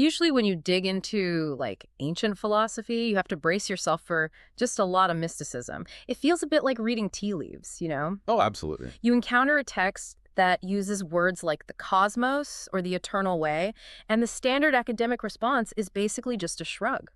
Usually when you dig into like ancient philosophy, you have to brace yourself for just a lot of mysticism. It feels a bit like reading tea leaves, you know? Oh, absolutely. You encounter a text that uses words like the cosmos or the eternal way, and the standard academic response is basically just a shrug.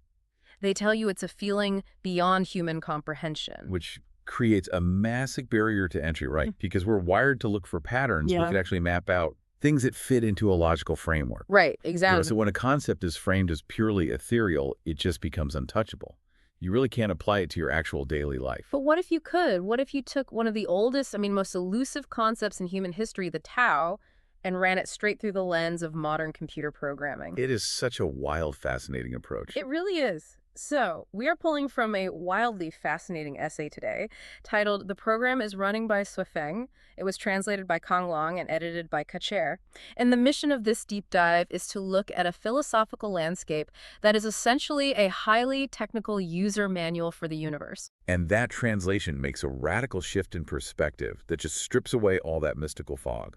They tell you it's a feeling beyond human comprehension. Which creates a massive barrier to entry, right? Because we're wired to look for patterns. We Yeah. can actually map out things that fit into a logical framework. Right, exactly. So when a concept is framed as purely ethereal, it just becomes untouchable. You really can't apply it to your actual daily life. But what if you could? What if you took one of the oldest, most elusive concepts in human history, the Tao, and ran it straight through the lens of modern computer programming? It is such a wild, fascinating approach. It really is. So, we are pulling from a wildly fascinating essay today titled The Program is Running by Suifeng. It was translated by Kang Long and edited by Kacher. And the mission of this deep dive is to look at a philosophical landscape that is essentially a highly technical user manual for the universe. And that translation makes a radical shift in perspective that just strips away all that mystical fog.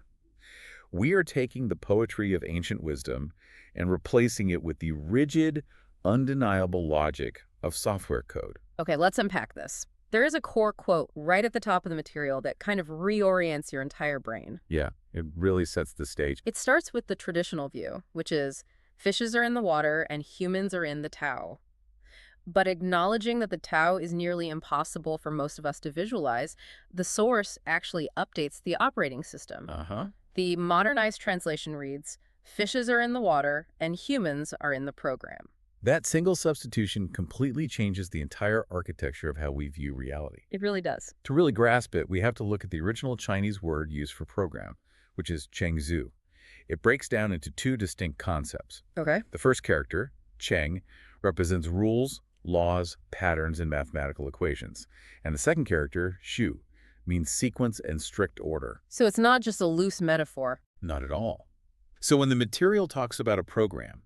We are taking the poetry of ancient wisdom and replacing it with the rigid, undeniable logic of software code. Okay, let's unpack this. There is a core quote right at the top of the material that kind of reorients your entire brain. Yeah, it really sets the stage. It starts with the traditional view, which is fishes are in the water and humans are in the Tao. But acknowledging that the Tao is nearly impossible for most of us to visualize, the source actually updates the operating system. The modernized translation reads, fishes are in the water and humans are in the program. That single substitution completely changes the entire architecture of how we view reality. It really does. To really grasp it, we have to look at the original Chinese word used for program, which is chengzu. It breaks down into two distinct concepts. Okay. The first character, cheng, represents rules, laws, patterns, and mathematical equations. And the second character, shu, means sequence and strict order. So it's not just a loose metaphor. Not at all. So when the material talks about a program,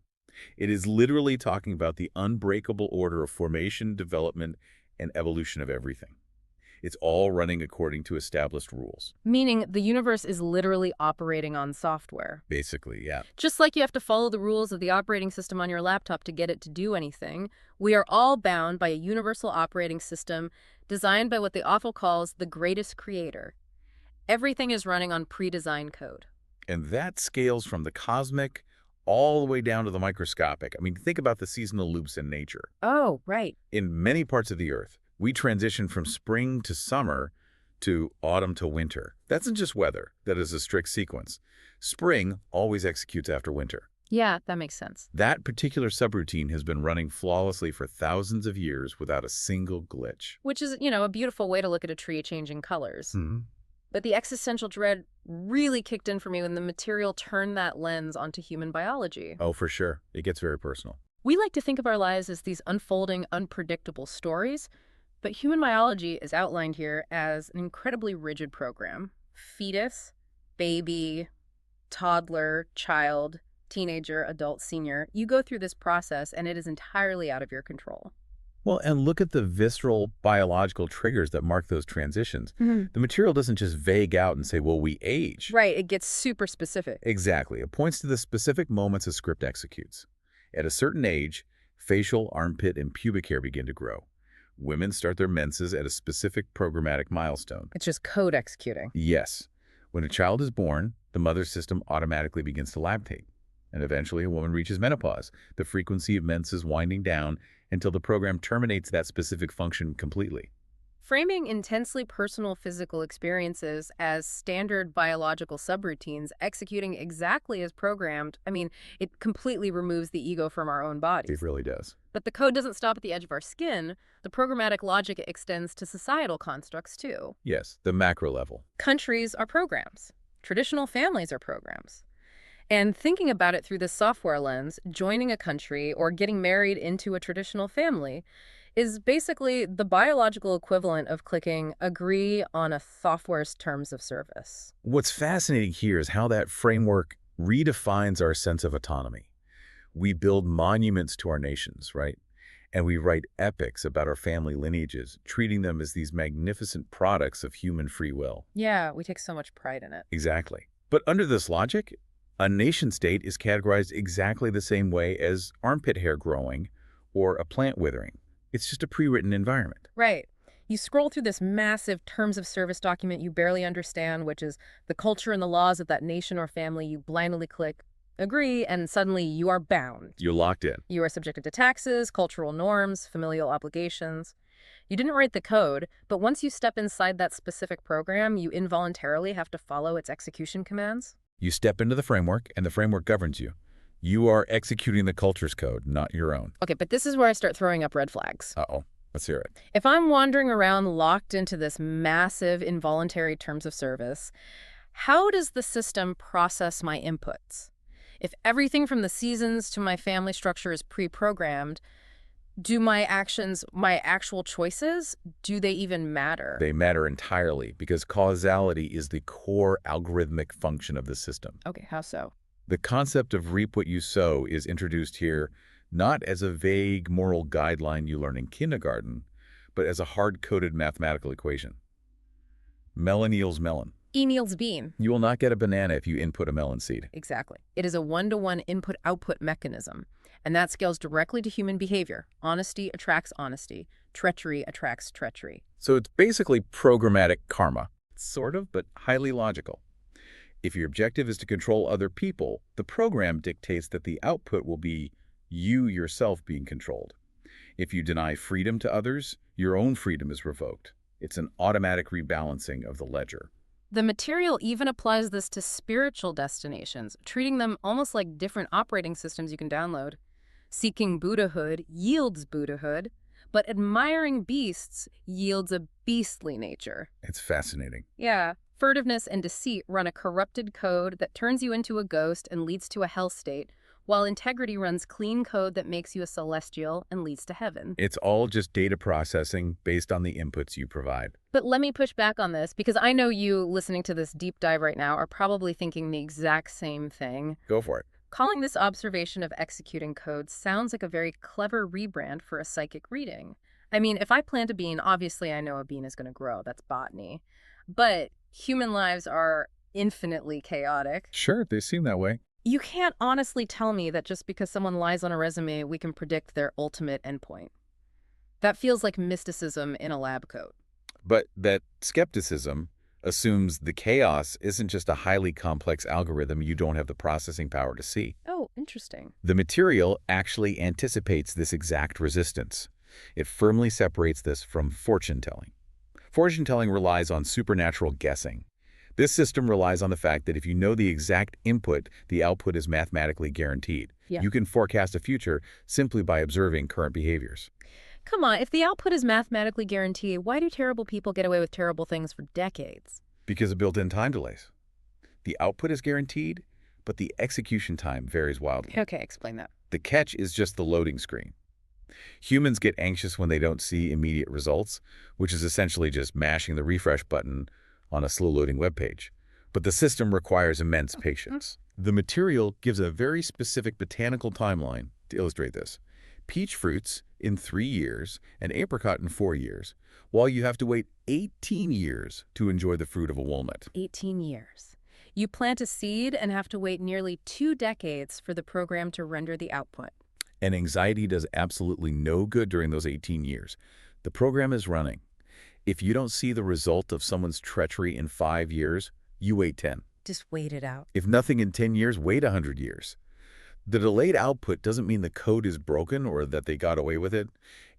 it is literally talking about the unbreakable order of formation, development, and evolution of everything. It's all running according to established rules. Meaning the universe is literally operating on software. Basically, yeah. Just like you have to follow the rules of the operating system on your laptop to get it to do anything, we are all bound by a universal operating system designed by what the author calls the greatest creator. Everything is running on pre-designed code. And that scales from the cosmic all the way down to the microscopic. Think about the seasonal loops in nature. Oh, right. In many parts of the Earth, we transition from spring to summer to autumn to winter. That's not just weather. That is a strict sequence. Spring always executes after winter. Yeah, that makes sense. That particular subroutine has been running flawlessly for thousands of years without a single glitch. Which is, a beautiful way to look at a tree changing colors. Mm-hmm. But the existential dread really kicked in for me when the material turned that lens onto human biology. Oh, for sure. It gets very personal. We like to think of our lives as these unfolding, unpredictable stories, but human biology is outlined here as an incredibly rigid program. Fetus, baby, toddler, child, teenager, adult, senior. You go through this process and it is entirely out of your control. Well, and look at the visceral biological triggers that mark those transitions. The material doesn't just vague out and say, well, we age. Right, it gets super specific. Exactly. It points to the specific moments a script executes. At a certain age, facial, armpit, and pubic hair begin to grow. Women start their menses at a specific programmatic milestone. It's just code executing. Yes. When a child is born, the mother system automatically begins to lactate. And eventually a woman reaches menopause, the frequency of menses winding down until the program terminates that specific function completely. Framing intensely personal physical experiences as standard biological subroutines executing exactly as programmed, it completely removes the ego from our own bodies. It really does. But the code doesn't stop at the edge of our skin. The programmatic logic extends to societal constructs, too. Yes, the macro level. Countries are programs. Traditional families are programs. And thinking about it through this software lens, joining a country or getting married into a traditional family is basically the biological equivalent of clicking agree on a software's terms of service. What's fascinating here is how that framework redefines our sense of autonomy. We build monuments to our nations, right? And we write epics about our family lineages, treating them as these magnificent products of human free will. Yeah, we take so much pride in it. Exactly. But under this logic, A nation-state is categorized exactly the same way as armpit hair growing or a plant withering. It's just a pre-written environment. Right. You scroll through this massive terms of service document you barely understand, which is the culture and the laws of that nation or family. You blindly click agree, and suddenly you are bound. You're locked in. You are subjected to taxes, cultural norms, familial obligations. You didn't write the code, but once you step inside that specific program, you involuntarily have to follow its execution commands. You step into the framework, and the framework governs you. You are executing the culture's code, not your own. Okay, but this is where I start throwing up red flags. Uh-oh. Let's hear it. If I'm wandering around locked into this massive involuntary terms of service, how does the system process my inputs? If everything from the seasons to my family structure is pre-programmed, do my actions, my actual choices, do they even matter? They matter entirely because causality is the core algorithmic function of the system. Okay, how so? The concept of reap what you sow is introduced here not as a vague moral guideline you learn in kindergarten, but as a hard-coded mathematical equation. Melon yields melon. E Niels bean. You will not get a banana if you input a melon seed. Exactly. It is a one-to-one input-output mechanism, and that scales directly to human behavior. Honesty attracts honesty. Treachery attracts treachery. So it's basically programmatic karma. Sort of, but highly logical. If your objective is to control other people, the program dictates that the output will be you yourself being controlled. If you deny freedom to others, your own freedom is revoked. It's an automatic rebalancing of the ledger. The material even applies this to spiritual destinations, treating them almost like different operating systems you can download. Seeking Buddhahood yields Buddhahood, but admiring beasts yields a beastly nature. It's fascinating. Yeah, furtiveness and deceit run a corrupted code that turns you into a ghost and leads to a hell state, while integrity runs clean code that makes you a celestial and leads to heaven. It's all just data processing based on the inputs you provide. But let me push back on this, because I know you listening to this deep dive right now are probably thinking the exact same thing. Go for it. Calling this observation of executing code sounds like a very clever rebrand for a psychic reading. I mean, if I plant a bean, obviously I know a bean is going to grow. That's botany. But human lives are infinitely chaotic. Sure, they seem that way. You can't honestly tell me that just because someone lies on a resume, we can predict their ultimate endpoint. That feels like mysticism in a lab coat. But that skepticism assumes the chaos isn't just a highly complex algorithm you don't have the processing power to see. Oh, interesting. The material actually anticipates this exact resistance. It firmly separates this from fortune-telling. Fortune-telling relies on supernatural guessing. This system relies on the fact that if you know the exact input, the output is mathematically guaranteed. Yeah. You can forecast a future simply by observing current behaviors. Come on, if the output is mathematically guaranteed, why do terrible people get away with terrible things for decades? Because of built-in time delays. The output is guaranteed, but the execution time varies wildly. Okay, explain that. The catch is just the loading screen. Humans get anxious when they don't see immediate results, which is essentially just mashing the refresh button on a slow-loading web page. But the system requires immense patience. The material gives a very specific botanical timeline to illustrate this. Peach fruits in 3 years and apricot in 4 years, while you have to wait 18 years to enjoy the fruit of a walnut. 18 years. You plant a seed and have to wait nearly 2 decades for the program to render the output. And anxiety does absolutely no good during those 18 years. The program is running. If you don't see the result of someone's treachery in 5 years, you wait 10. Just wait it out. If nothing in 10 years, wait 100 years. The delayed output doesn't mean the code is broken or that they got away with it.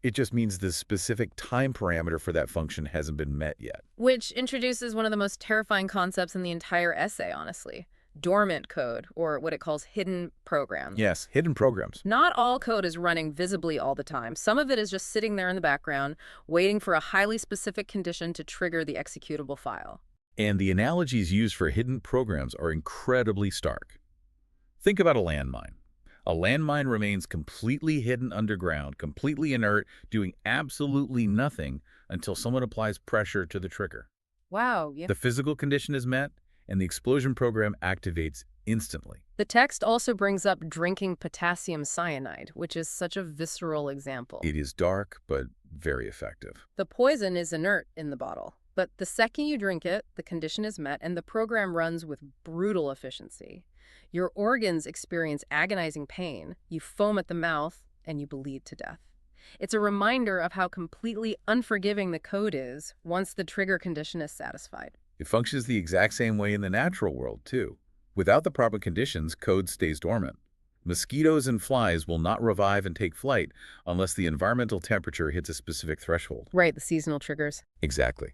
It just means the specific time parameter for that function hasn't been met yet. Which introduces one of the most terrifying concepts in the entire essay, honestly. Dormant code, or what it calls hidden programs. Yes, hidden programs. Not all code is running visibly all the time. Some of it is just sitting there in the background, waiting for a highly specific condition to trigger the executable file. And the analogies used for hidden programs are incredibly stark. Think about a landmine. A landmine remains completely hidden underground, completely inert, doing absolutely nothing until someone applies pressure to the trigger. Wow, yeah. The physical condition is met, and the explosion program activates instantly. The text also brings up drinking potassium cyanide, which is such a visceral example. It is dark, but very effective. The poison is inert in the bottle, but the second you drink it, the condition is met and the program runs with brutal efficiency. Your organs experience agonizing pain, you foam at the mouth, and you bleed to death. It's a reminder of how completely unforgiving the code is once the trigger condition is satisfied. It functions the exact same way in the natural world, too. Without the proper conditions, code stays dormant. Mosquitoes and flies will not revive and take flight unless the environmental temperature hits a specific threshold. Right, the seasonal triggers. Exactly.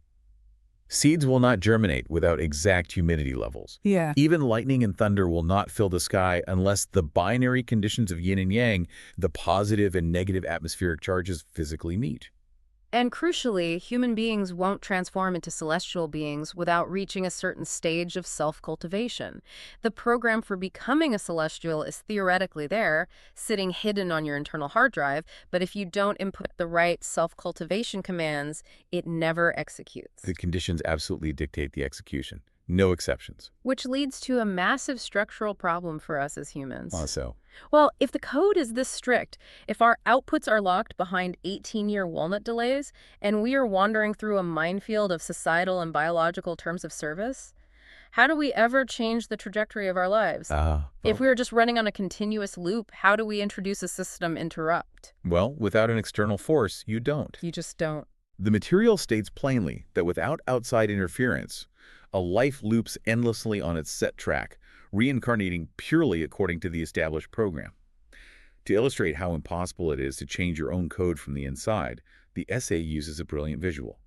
Seeds will not germinate without exact humidity levels. Yeah. Even lightning and thunder will not fill the sky unless the binary conditions of yin and yang, the positive and negative atmospheric charges, physically meet. And crucially, human beings won't transform into celestial beings without reaching a certain stage of self-cultivation. The program for becoming a celestial is theoretically there, sitting hidden on your internal hard drive, but if you don't input the right self-cultivation commands, it never executes. The conditions absolutely dictate the execution. No exceptions. Which leads to a massive structural problem for us as humans. Also, Well, if the code is this strict, if our outputs are locked behind 18-year walnut delays, and we are wandering through a minefield of societal and biological terms of service, how do we ever change the trajectory of our lives? If we are just running on a continuous loop, how do we introduce a system interrupt? well, without an external force, you don't. You just don't. The material states plainly that without outside interference, a life loops endlessly on its set track, reincarnating purely according to the established program. To illustrate how impossible it is to change your own code from the inside, the essay uses a brilliant visual.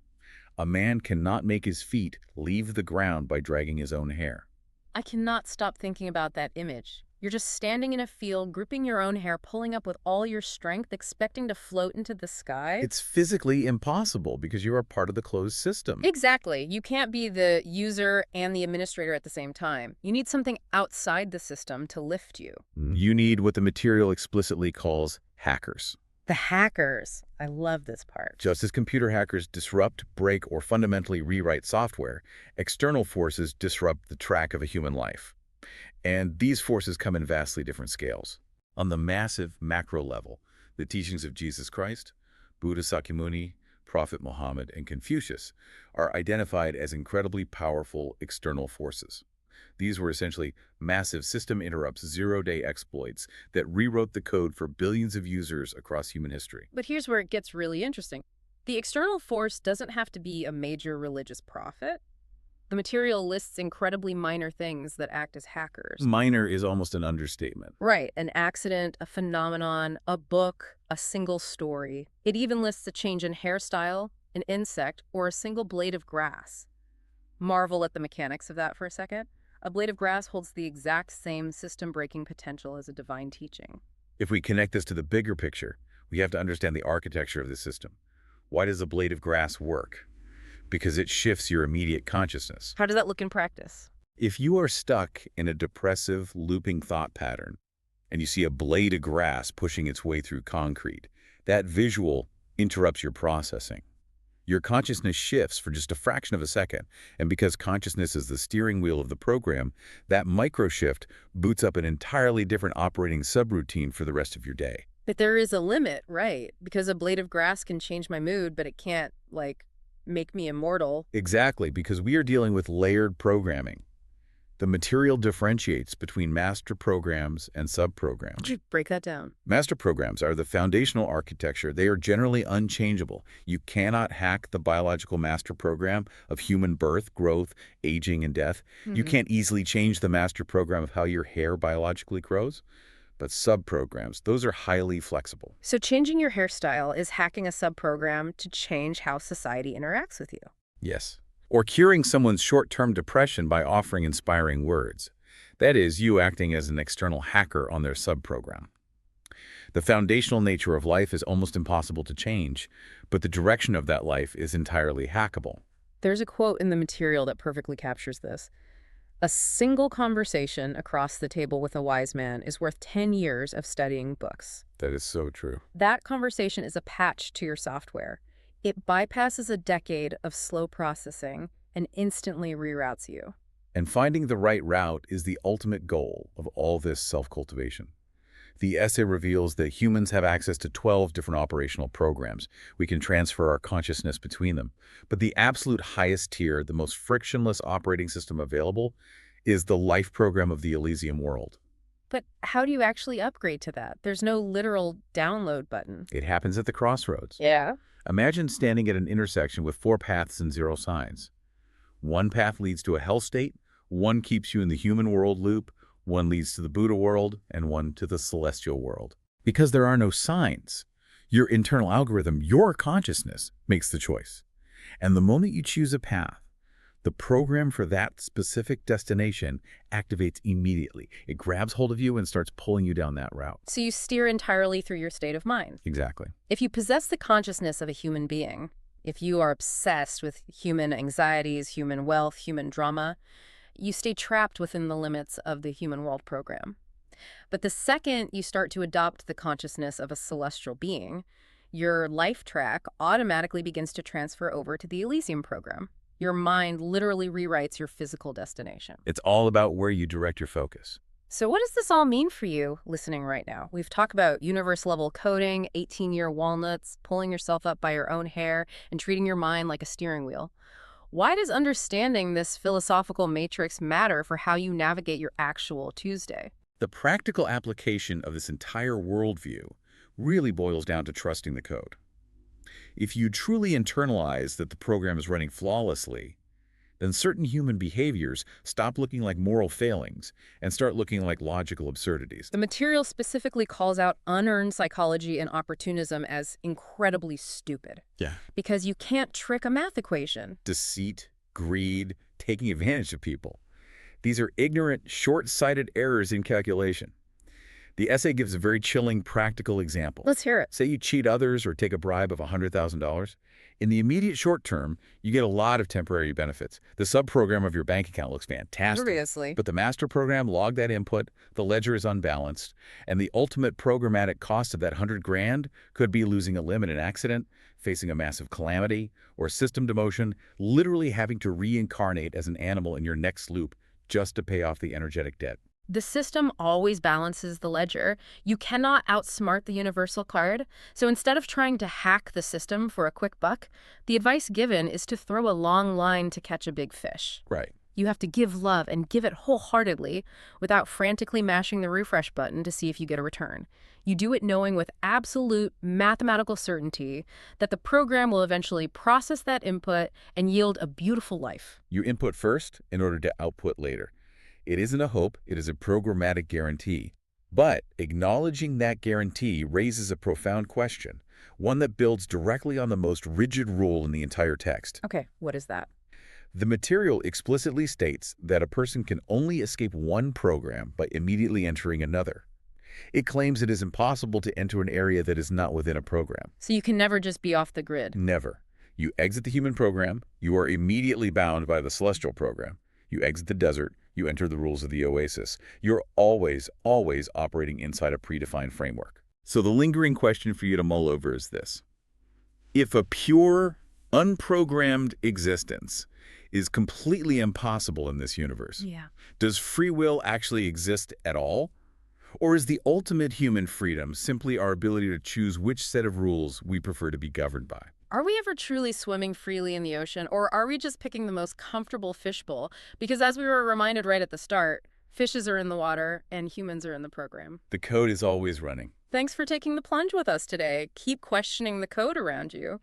A man cannot make his feet leave the ground by dragging his own hair. I cannot stop thinking about that image. You're just standing in a field, grouping your own hair, pulling up with all your strength, expecting to float into the sky. It's physically impossible because you are part of the closed system. Exactly. You can't be the user and the administrator at the same time. You need something outside the system to lift you. You need what the material explicitly calls hackers. The hackers. I love this part. Just as computer hackers disrupt, break, or fundamentally rewrite software, external forces disrupt the track of a human life. And these forces come in vastly different scales. On the massive macro level, the teachings of Jesus Christ, Buddha Sakyamuni, Prophet Muhammad, and Confucius are identified as incredibly powerful external forces. These were essentially massive system interrupts, zero-day exploits that rewrote the code for billions of users across human history. But here's where it gets really interesting. The external force doesn't have to be a major religious prophet. The material lists incredibly minor things that act as hackers. Minor is almost an understatement. Right, an accident, a phenomenon, a book, a single story. It even lists a change in hairstyle, an insect, or a single blade of grass. Marvel at the mechanics of that for a second. A blade of grass holds the exact same system-breaking potential as a divine teaching. If we connect this to the bigger picture, we have to understand the architecture of the system. Why does a blade of grass work? Because it shifts your immediate consciousness. How does that look in practice? If you are stuck in a depressive, looping thought pattern, and you see a blade of grass pushing its way through concrete, that visual interrupts your processing. Your consciousness shifts for just a fraction of a second, and because consciousness is the steering wheel of the program, that micro-shift boots up an entirely different operating subroutine for the rest of your day. But there is a limit, right? Because a blade of grass can change my mood, but it can't, make me immortal. Exactly, because we are dealing with layered programming. The material differentiates between master programs and subprograms. Could you break that down? Master programs are the foundational architecture. They are generally unchangeable. You cannot hack the biological master program of human birth, growth, aging, and death. You can't easily change the master program of how your hair biologically grows. But subprograms, those are highly flexible. So changing your hairstyle is hacking a subprogram to change how society interacts with you. Yes. Or curing someone's short-term depression by offering inspiring words. That is, you acting as an external hacker on their subprogram. The foundational nature of life is almost impossible to change, but the direction of that life is entirely hackable. There's a quote in the material that perfectly captures this. A single conversation across the table with a wise man is worth 10 years of studying books. That is so true. That conversation is a patch to your software. It bypasses a decade of slow processing and instantly reroutes you. And finding the right route is the ultimate goal of all this self-cultivation. The essay reveals that humans have access to 12 different operational programs. We can transfer our consciousness between them. But the absolute highest tier, the most frictionless operating system available, is the life program of the Elysium world. But how do you actually upgrade to that? There's no literal download button. It happens at the crossroads. Yeah. Imagine standing at an intersection with 4 paths and 0 signs. One path leads to a hell state, one keeps you in the human world loop, one leads to the Buddha world, and one to the celestial world. Because there are no signs, your internal algorithm, your consciousness, makes the choice. And the moment you choose a path, the program for that specific destination activates immediately. It grabs hold of you and starts pulling you down that route. So you steer entirely through your state of mind. Exactly. If you possess the consciousness of a human being, if you are obsessed with human anxieties, human wealth, human drama, you stay trapped within the limits of the human world program. But the second you start to adopt the consciousness of a celestial being, your life track automatically begins to transfer over to the Elysium program. Your mind literally rewrites your physical destination. It's all about where you direct your focus. So what does this all mean for you listening right now? We've talked about universe-level coding, 18-year walnuts, pulling yourself up by your own hair, and treating your mind like a steering wheel. Why does understanding this philosophical matrix matter for how you navigate your actual Tuesday? The practical application of this entire worldview really boils down to trusting the code. If you truly internalize that the program is running flawlessly, then certain human behaviors stop looking like moral failings and start looking like logical absurdities. The material specifically calls out unearned psychology and opportunism as incredibly stupid. Yeah. Because you can't trick a math equation. Deceit, greed, taking advantage of people. These are ignorant, short-sighted errors in calculation. The essay gives a very chilling practical example. Let's hear it. Say you cheat others or take a bribe of $100,000. In the immediate short term, you get a lot of temporary benefits. The sub-program of your bank account looks fantastic. Obviously. But the master program logged that input, the ledger is unbalanced, and the ultimate programmatic cost of that 100 grand could be losing a limb in an accident, facing a massive calamity, or system demotion, literally having to reincarnate as an animal in your next loop just to pay off the energetic debt. The system always balances the ledger. You cannot outsmart the universal card. So instead of trying to hack the system for a quick buck, the advice given is to throw a long line to catch a big fish. Right. You have to give love and give it wholeheartedly without frantically mashing the refresh button to see if you get a return. You do it knowing with absolute mathematical certainty that the program will eventually process that input and yield a beautiful life. You input first in order to output later. It isn't a hope, it is a programmatic guarantee. But acknowledging that guarantee raises a profound question, one that builds directly on the most rigid rule in the entire text. Okay, what is that? The material explicitly states that a person can only escape one program by immediately entering another. It claims it is impossible to enter an area that is not within a program. So you can never just be off the grid. Never. You exit the human program, you are immediately bound by the celestial program. You exit the desert, you enter the rules of the oasis. You're always, always operating inside a predefined framework. So the lingering question for you to mull over is this. If a pure, unprogrammed existence is completely impossible in this universe, does free will actually exist at all? Or is the ultimate human freedom simply our ability to choose which set of rules we prefer to be governed by? Are we ever truly swimming freely in the ocean, or are we just picking the most comfortable fishbowl? Because as we were reminded right at the start, fishes are in the water and humans are in the program. The code is always running. Thanks for taking the plunge with us today. Keep questioning the code around you.